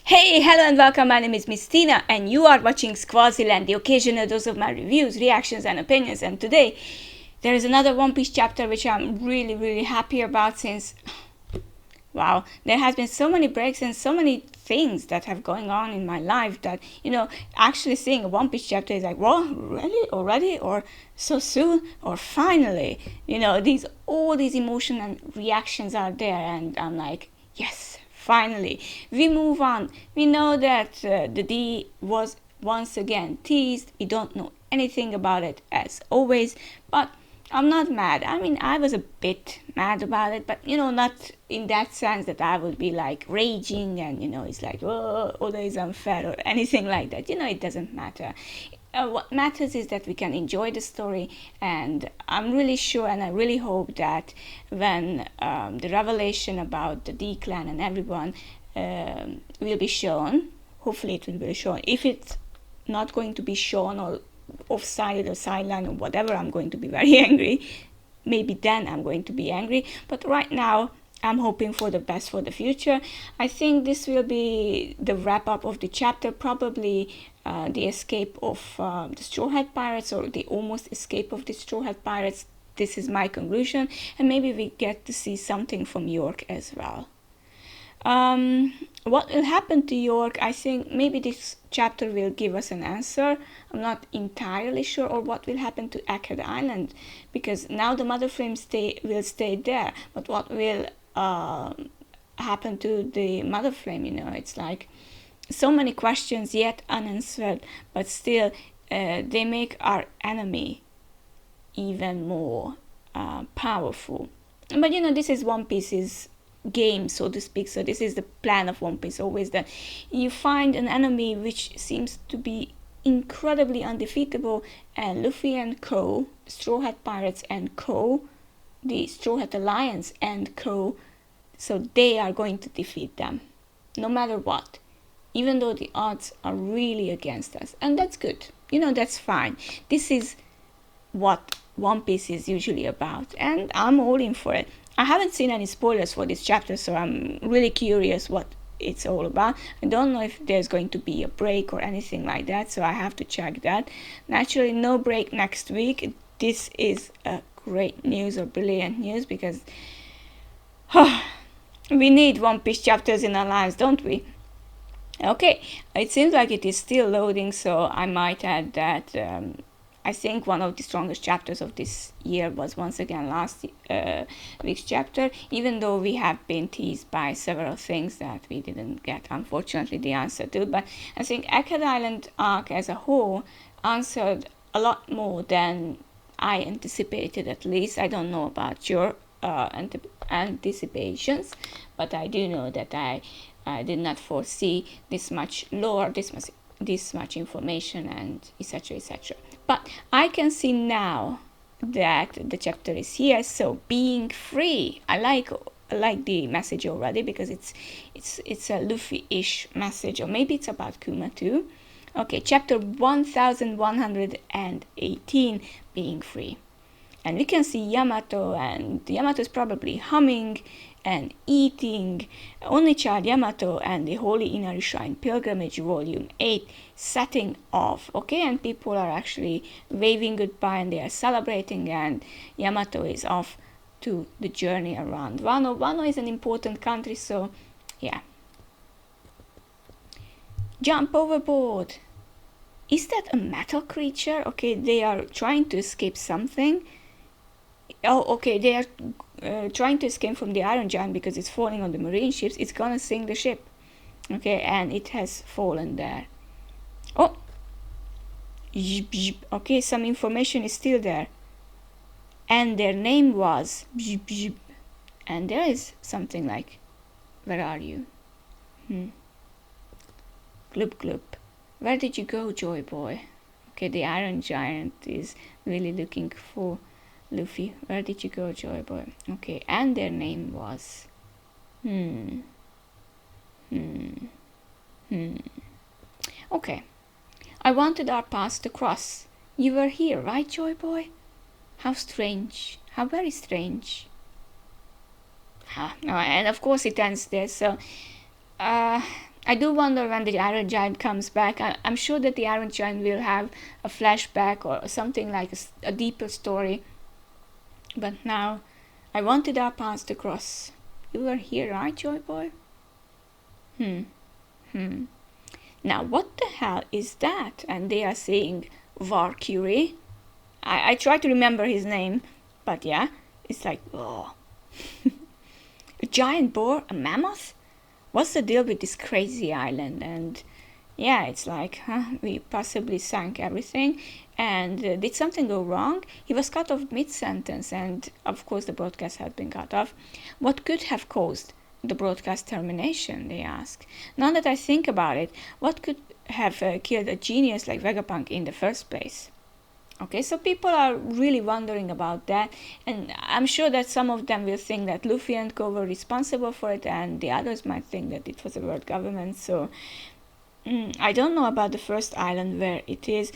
Hey, hello and welcome. My name is Miss Tina and you are watching Squaziland, the occasional dose of my reviews, reactions and opinions. And today there is another One Piece chapter which I'm really happy about since, wow, there has been so many breaks and so many things that have going on in my life that, actually seeing a One Piece chapter is like, whoa, really? Already? Or so soon? Or finally? All these emotions and reactions are there and I'm like, yes. Finally, we move on. We know that the D was once again teased. We don't know anything about it as always, but I'm not mad. I mean, I was a bit mad about it, but not in that sense that I would be like raging and it's like, oh, Oda is unfair or anything like that. It doesn't matter. What matters is that we can enjoy the story, and I'm really sure and I really hope that when the revelation about the D clan and everyone will be shown, hopefully it will be shown. If it's not going to be shown or offside or sideline or whatever, I'm going to be very angry. Maybe then I'm going to be angry, but right now I'm hoping for the best for the future. I think this will be the wrap up of the chapter, probably the escape of the Straw Hat Pirates, or the almost escape of the Straw Hat Pirates. This is my conclusion, and maybe we get to see something from York as well. What will happen to York? I think maybe this chapter will give us an answer. I'm not entirely sure, or what will happen to Eckhead Island, because now the Mother Flame will stay there, but what will happen to the Mother Flame? It's like so many questions yet unanswered, but still they make our enemy even more powerful. But this is One Piece's game, so to speak, so this is the plan of One Piece, always that you find an enemy which seems to be incredibly undefeatable, and Luffy and co, Straw Hat Pirates and co, the Straw Hat Alliance and co, so they are going to defeat them no matter what, even though the odds are really against us, and that's good. That's fine. This is what One Piece is usually about, and I'm all in for it. I haven't seen any spoilers for this chapter, so I'm really curious what it's all about. I don't know if there's going to be a break or anything like that, so I have to check that. Naturally, no break next week. This is a great news or brilliant news, because we need One Piece chapters in our lives, don't we? Okay, it seems like it is still loading, so I might add that I think one of the strongest chapters of this year was once again last week's chapter, even though we have been teased by several things that we didn't get, unfortunately, the answer to. But I think Eckhead Island arc as a whole answered a lot more than I anticipated, at least. I don't know about your anticipations, but I do know that I did not foresee this much lore, this much information, and etc, etc. But I can see now that the chapter is here, so being free. I like the message already, because it's a Luffy-ish message, or maybe it's about Kuma too. Okay, chapter 1118, being free. And we can see Yamato, and Yamato is probably humming and eating. Only Child Yamato and the Holy Inari Shrine Pilgrimage Volume 8 setting off. Okay, and people are actually waving goodbye and they are celebrating, and Yamato is off to the journey around Wano. Wano is an important country, so yeah. Jump overboard. Is that a metal creature? Okay, they are trying to escape something. Oh, okay, they are trying to escape from the Iron Giant because it's falling on the marine ships. It's gonna sink the ship. Okay, and it has fallen there. Oh, okay, some information is still there. And their name was, and there is something like, where are you? Glub glub. Where did you go, Joy Boy? Okay, the Iron Giant is really looking for Luffy. Where did you go, Joy Boy? Okay, and their name was... Okay. I wanted our paths to cross. You were here, right, Joy Boy? How strange. How very strange. And of course it ends there, so... I do wonder when the Iron Giant comes back. I'm sure that the Iron Giant will have a flashback or something like a deeper story. But now, I wanted our paths to cross. You were here, right, Joy Boy? Now, what the hell is that? And they are saying Valkyrie. I try to remember his name, but yeah, it's like, oh. A giant boar? A mammoth? What's the deal with this crazy island? And yeah, it's like, we possibly sank everything. And did something go wrong? He was cut off mid-sentence, and of course the broadcast had been cut off. What could have caused the broadcast termination, they ask. Now that I think about it, what could have killed a genius like Vegapunk in the first place? Okay, so people are really wondering about that, and I'm sure that some of them will think that Luffy and Co were responsible for it, and the others might think that it was the world government. So I don't know about the first island where it is.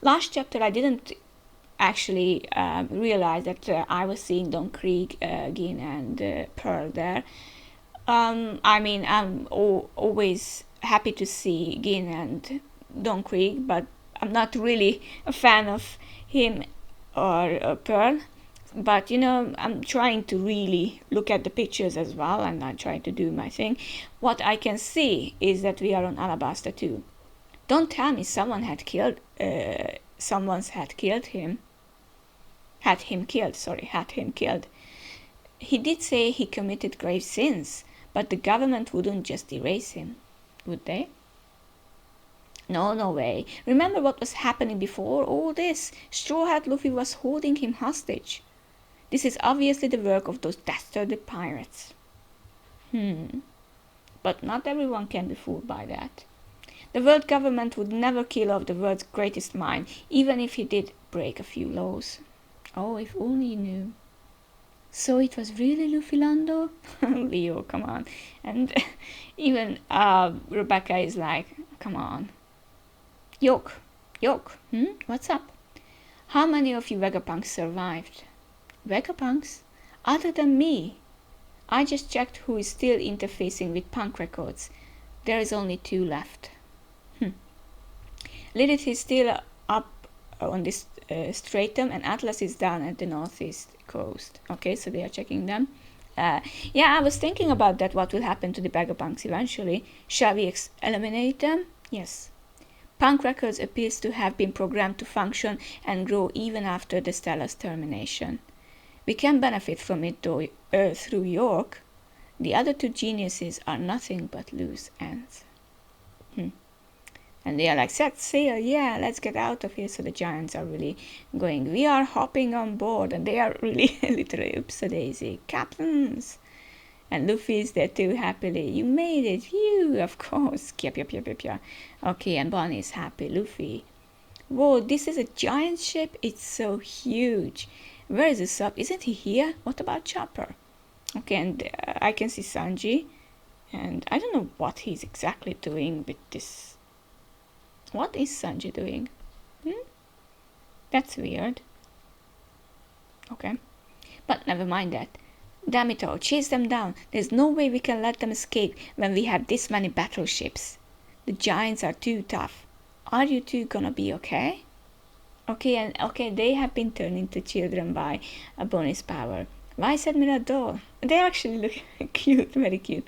Last chapter I didn't actually realize that I was seeing Don Krieg, Gin, and Pearl there. I'm always happy to see Gin and Don Krieg, but I'm not really a fan of him or Pearl. But I'm trying to really look at the pictures as well, and I'm trying to do my thing. What I can see is that we are on Alabasta too. Don't tell me someone had killed him. Had him killed. He did say he committed grave sins, but the government wouldn't just erase him, would they? No way. Remember what was happening before all this? Straw Hat Luffy was holding him hostage. This is obviously the work of those dastardly pirates. But not everyone can be fooled by that. The world government would never kill off the world's greatest mind, even if he did break a few laws. Oh, if only you knew. So it was really Luffy Lando? Leo, come on. And even Rebecca is like, come on. Yoke, what's up? How many of you Vegapunks survived? Vegapunks? Other than me. I just checked who is still interfacing with punk records. There is only 2 left. Lilith is still up on this stratum, and Atlas is down at the northeast coast. Okay, so they are checking them. I was thinking about that, what will happen to the Vegapunks eventually. Shall we eliminate them? Yes. Punk Records appears to have been programmed to function and grow even after the Stella's termination. We can benefit from it though, through York. The other 2 geniuses are nothing but loose ends. And they are like, set sail, yeah, let's get out of here. So the giants are really going, we are hopping on board. And they are really literally, oops-a-daisy, captains. And Luffy is there too, happily. You made it, you, of course. Yep. Okay, and Bonney is happy. Luffy. Whoa, this is a giant ship? It's so huge. Where is the sub? Isn't he here? What about Chopper? Okay, and I can see Sanji. And I don't know what he's exactly doing with this. What is Sanji doing? That's weird. Okay. But never mind that. Damn it all, chase them down. There's no way we can let them escape when we have this many battleships. The giants are too tough. Are you two gonna be okay? Okay, they have been turned into children by a bonus power. Vice Admiral Doll. They actually look cute, very cute.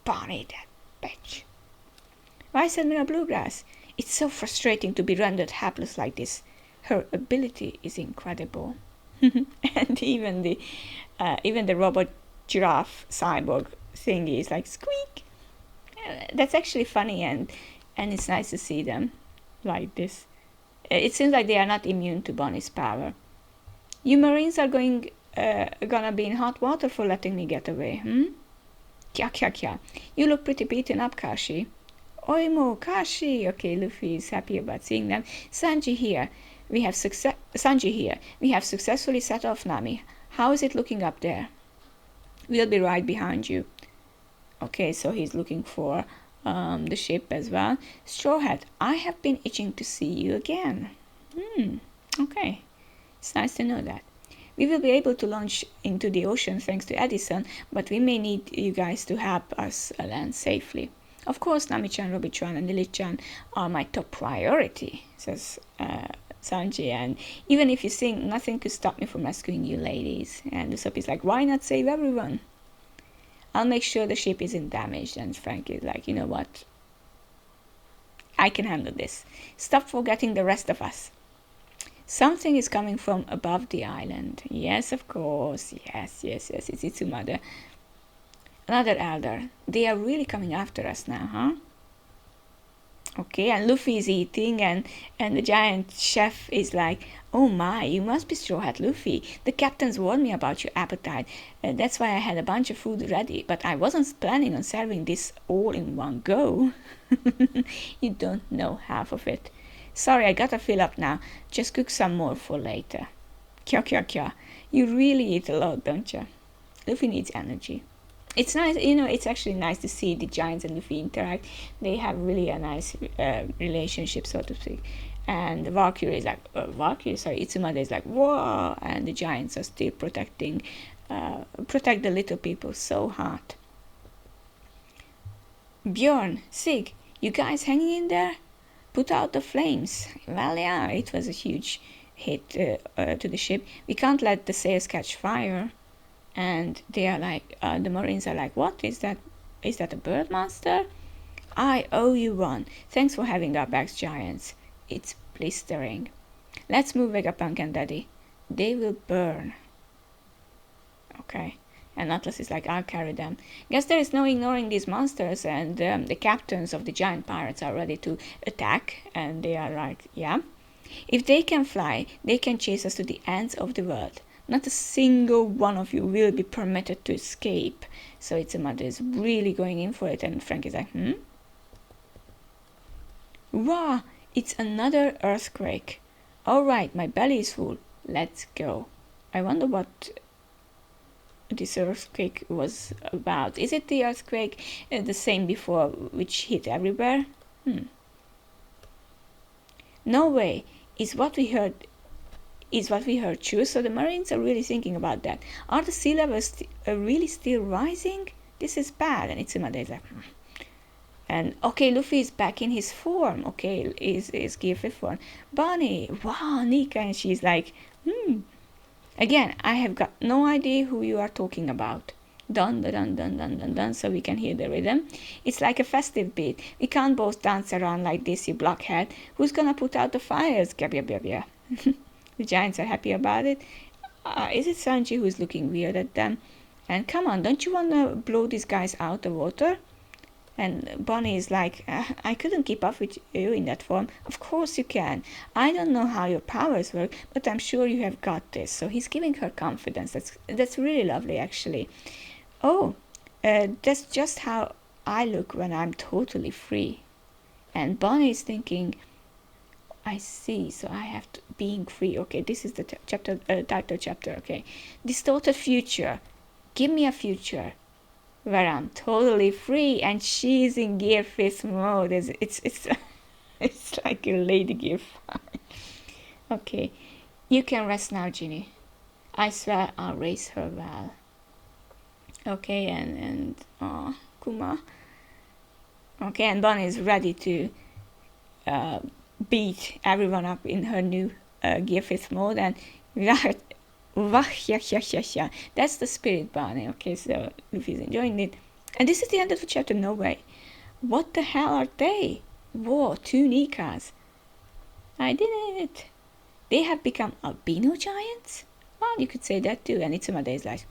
Bonney, that bitch. Vice Admiral Bluegrass. It's so frustrating to be rendered helpless like this. Her ability is incredible. And even the robot giraffe cyborg thingy is like squeak. That's actually funny, and it's nice to see them like this. It seems like they are not immune to Bonnie's power. You Marines are gonna be in hot water for letting me get away, Kya. You look pretty beaten up, Kashi. Oimo, Kashi. Okay, Luffy is happy about seeing them. Sanji here. We have successfully set off Nami. How is it looking up there? We'll be right behind you. Okay, so he's looking for the ship as well. Straw Hat, I have been itching to see you again. Okay, it's nice to know that. We will be able to launch into the ocean thanks to Edison, but we may need you guys to help us land safely. Of course, Nami-chan, Robi-chan, and Lily-chan are my top priority, says Sanji. And even if you think nothing could stop me from rescuing you ladies. And Usopp is like, why not save everyone? I'll make sure the ship isn't damaged. And Frank is like, you know what? I can handle this. Stop forgetting the rest of us. Something is coming from above the island. Yes, of course. Yes. It's Itsumada. Another elder. They are really coming after us now, huh? Okay, and Luffy is eating, and the giant chef is like, oh my, you must be Straw Hat Luffy. The captains warned me about your appetite. That's why I had a bunch of food ready, but I wasn't planning on serving this all in one go. You don't know half of it. Sorry, I gotta fill up now. Just cook some more for later. Kya. You really eat a lot, don't you? Luffy needs energy. It's nice, it's actually nice to see the giants and Luffy interact. They have really a nice relationship, so to speak. And Valkyrie is like, Itsumada is like, whoa, and the giants are still protect the little people so hard. Bjorn, Sig, you guys hanging in there? Put out the flames. Well, yeah, it was a huge hit to the ship. We can't let the sails catch fire. And they are like, the Marines are like, what is that? Is that a bird monster? I owe you one. Thanks for having our backs, giants. It's blistering. Let's move Vegapunk and Daddy. They will burn. Okay. And Atlas is like, I'll carry them. Guess there is no ignoring these monsters, and the captains of the giant pirates are ready to attack, and they are like, yeah. If they can fly, they can chase us to the ends of the world. Not a single one of you will be permitted to escape. So Itsumada is really going in for it, and Frank is like, Wow, it's another earthquake. Alright, my belly is full. Let's go. I wonder what this earthquake was about. Is it the earthquake the same before, which hit everywhere? No way. Is what we heard true? So the Marines are really thinking about that. Are the sea levels really still rising? This is bad. And Itsumada is like, And okay, Luffy is back in his form. Okay, is Gear 5 form. Bonney, wow, Nika, and she's like, Again, I have got no idea who you are talking about. Dun dun dun dun dun dun, so we can hear the rhythm. It's like a festive beat. We can't both dance around like this, you blockhead. Who's gonna put out the fires? Gabya. The giants are happy about it. Is it Sanji who's looking weird at them? And come on, don't you want to blow these guys out of water? And Bonney is like, I couldn't keep up with you in that form. Of course you can. I don't know how your powers work, but I'm sure you have got this. So he's giving her confidence. That's really lovely, actually. Oh, that's just how I look when I'm totally free. And Bonney is thinking, I see, so I have to, being free. Okay, this is the title chapter, okay. Distorted future. Give me a future where I'm totally free and she's in Gear 5 mode. It's like a Lady Gear 5. Okay, you can rest now, Ginny. I swear I'll raise her well. Okay, and Kuma. Okay, and Bonney is ready to beat everyone up in her new Gear 5 mode, and that's the spirit, Bonney. Okay, so Luffy's enjoying it. And this is the end of the chapter. No way. What the hell are they? Whoa, 2 Nikas. I did it. They have become albino giants? Well, you could say that too. And Itsumada is like,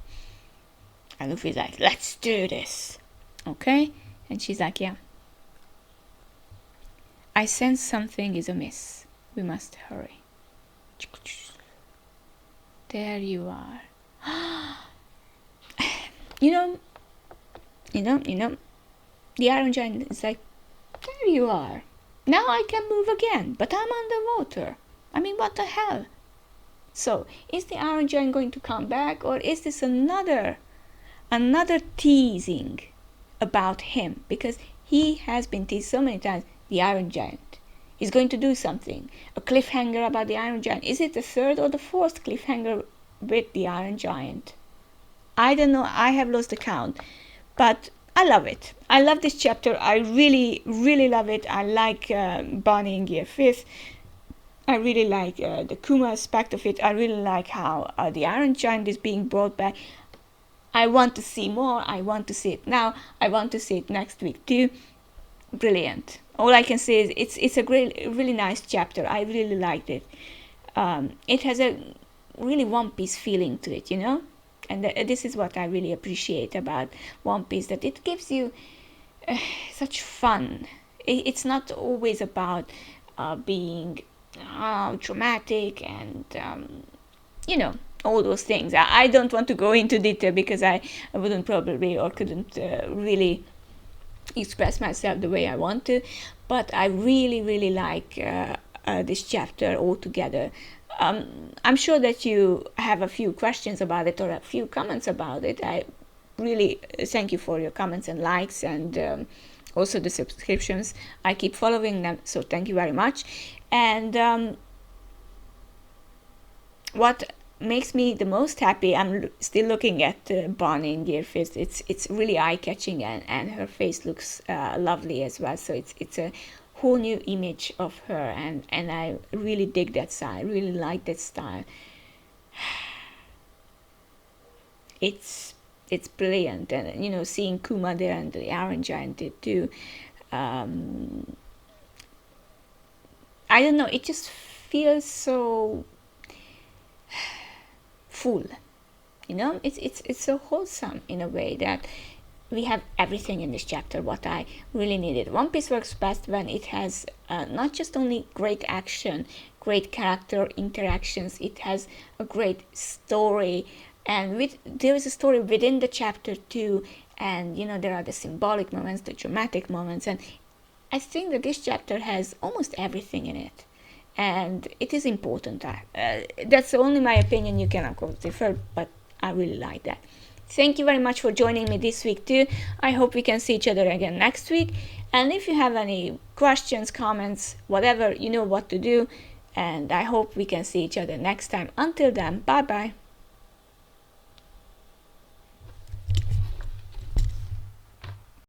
and Luffy's like, let's do this. Okay? And she's like, yeah. I sense something is amiss. We must hurry. There you are. You know, the Iron Giant is like, there you are. Now I can move again, but I'm underwater. I mean, what the hell? So, is the Iron Giant going to come back, or is this another teasing about him? Because he has been teased so many times. The Iron Giant is going to do something. A cliffhanger about the Iron Giant. Is it the 3rd or the 4th cliffhanger with the Iron Giant? I don't know. I have lost the count. But I love it. I love this chapter. I really, really love it. I like Bonney in Gear 5th. I really like the Kuma aspect of it. I really like how the Iron Giant is being brought back. I want to see more. I want to see it now. I want to see it next week too. Brilliant. All I can say is it's a great, really nice chapter. I really liked it. It has a really One Piece feeling to it, you know? And this is what I really appreciate about One Piece, that it gives you such fun. It's not always about being dramatic and all those things. I don't want to go into detail because I wouldn't probably or couldn't really express myself the way I want to, but I really, really like this chapter altogether. I'm sure that you have a few questions about it or a few comments about it. I really thank you for your comments and likes, and also the subscriptions. I keep following them, so thank you very much. And what makes me the most happy, I'm still looking at Bonney in Gear 5th. It's really eye-catching, and her face looks lovely as well. So it's a whole new image of her, and I really dig that style. I really like that style. It's brilliant, and seeing Kuma there and the Iron Giant did too. I don't know, it just feels so full. It's so wholesome in a way that we have everything in this chapter what I really needed. One Piece works best when it has not just only great action, great character interactions, it has a great story, and there is a story within the chapter too, and there are the symbolic moments, the dramatic moments, and I think that this chapter has almost everything in it, and it is important. That's only my opinion. You can of course differ, but I really like that. Thank you very much for joining me this week too. I hope we can see each other again next week. And if you have any questions, comments, whatever, you know what to do. And I hope we can see each other next time. Until then, bye bye.